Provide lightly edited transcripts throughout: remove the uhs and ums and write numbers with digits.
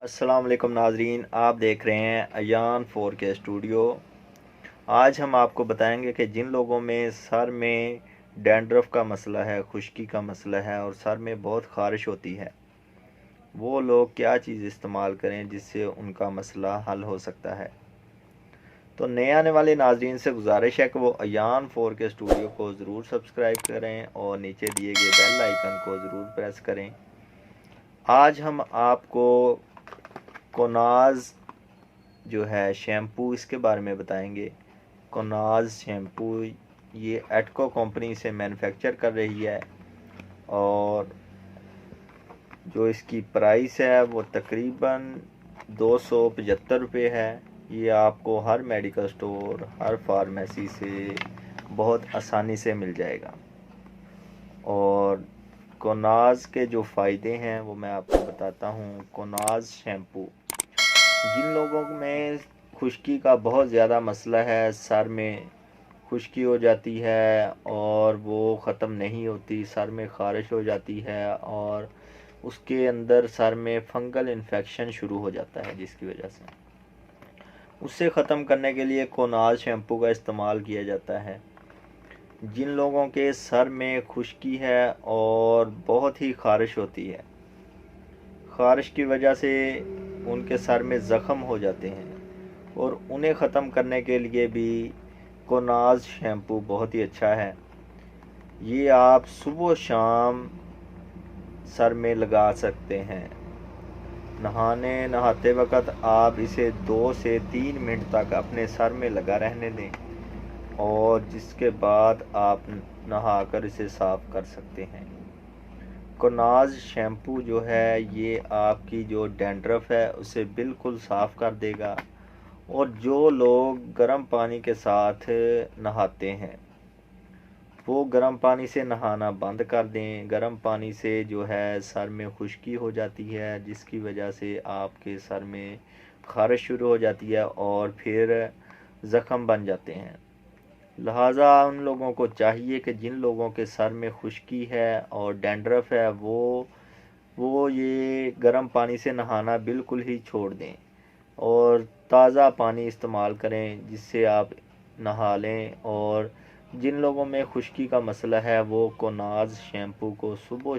अस्सलाम वालेकुम नाजरीन, आप देख रहे हैं अयान 4K स्टूडियो। आज हम आपको बताएंगे कि जिन लोगों में सर में डैंड्रफ का मसला है, खुश्की का मसला है और सर में बहुत ख़ारिश होती है, वो लोग क्या चीज़ इस्तेमाल करें जिससे उनका मसला हल हो सकता है। तो नए आने वाले नाजरीन से गुजारिश है कि वो अयान 4K स्टूडियो को ज़रूर सब्सक्राइब करें और नीचे दिए गए बेल आइकन को ज़रूर प्रेस करें। आज हम आपको कोनाज जो है शैम्पू, इसके बारे में बताएंगे। कोनाज शैम्पू ये एटको कंपनी से मैन्युफैक्चर कर रही है और जो इसकी प्राइस है वो तकरीबन 275 रुपये है। ये आपको हर मेडिकल स्टोर, हर फार्मेसी से बहुत आसानी से मिल जाएगा। और कोनाज के जो फ़ायदे हैं वो मैं आपको बताता हूँ। कोनाज शैम्पू जिन लोगों में खुश्की का बहुत ज़्यादा मसला है, सर में खुश्की हो जाती है और वो ख़त्म नहीं होती, सर में ख़ारिश हो जाती है और उसके अंदर सर में फंगल इन्फेक्शन शुरू हो जाता है, जिसकी वजह से उससे ख़त्म करने के लिए कोनाज शैम्पू का इस्तेमाल किया जाता है। जिन लोगों के सर में खुश्की है और बहुत ही ख़ारिश होती है, ख़ारिश की वजह से उनके सर में ज़ख़म हो जाते हैं और उन्हें ख़त्म करने के लिए भी कोनाज शैम्पू बहुत ही अच्छा है। ये आप सुबह शाम सर में लगा सकते हैं। नहाते वक़्त आप इसे 2 से 3 मिनट तक अपने सर में लगा रहने दें और जिसके बाद आप नहाकर इसे साफ़ कर सकते हैं। कोनाज शैम्पू जो है ये आपकी जो डैंड्रफ है उसे बिल्कुल साफ़ कर देगा। और जो लोग गर्म पानी के साथ नहाते हैं वो गर्म पानी से नहाना बंद कर दें। गर्म पानी से जो है सर में खुश्की हो जाती है, जिसकी वजह से आपके सर में ख़ारिश शुरू हो जाती है और फिर ज़ख़म बन जाते हैं। लिहाजा उन लोगों को चाहिए कि जिन लोगों के सर में खुश्की है और डैंड्रफ है वो ये गर्म पानी से नहाना बिल्कुल ही छोड़ दें और ताज़ा पानी इस्तेमाल करें, जिससे आप नहा लें। और जिन लोगों में खुश्की का मसला है वो कोनाज शैम्पू को सुबह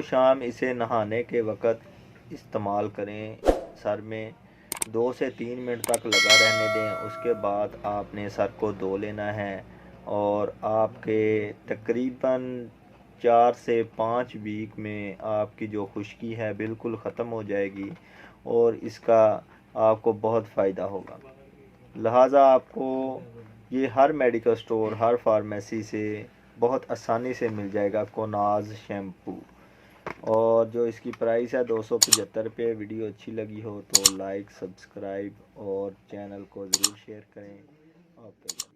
शाम इसे नहाने के वक़्त इस्तेमाल करें। सर में 2 से 3 मिनट तक लगा रहने दें। उसके बाद आपने सर को धो लेना है और आपके तकरीबन 4 से 5 वीक में आपकी जो खुश्की है बिल्कुल ख़त्म हो जाएगी और इसका आपको बहुत फ़ायदा होगा। लिहाजा आपको ये हर मेडिकल स्टोर, हर फार्मेसी से बहुत आसानी से मिल जाएगा कोनाज शैम्पू। और जो इसकी प्राइस है 275 रुपये। वीडियो अच्छी लगी हो तो लाइक, सब्सक्राइब और चैनल को ज़रूर शेयर करें। ओके।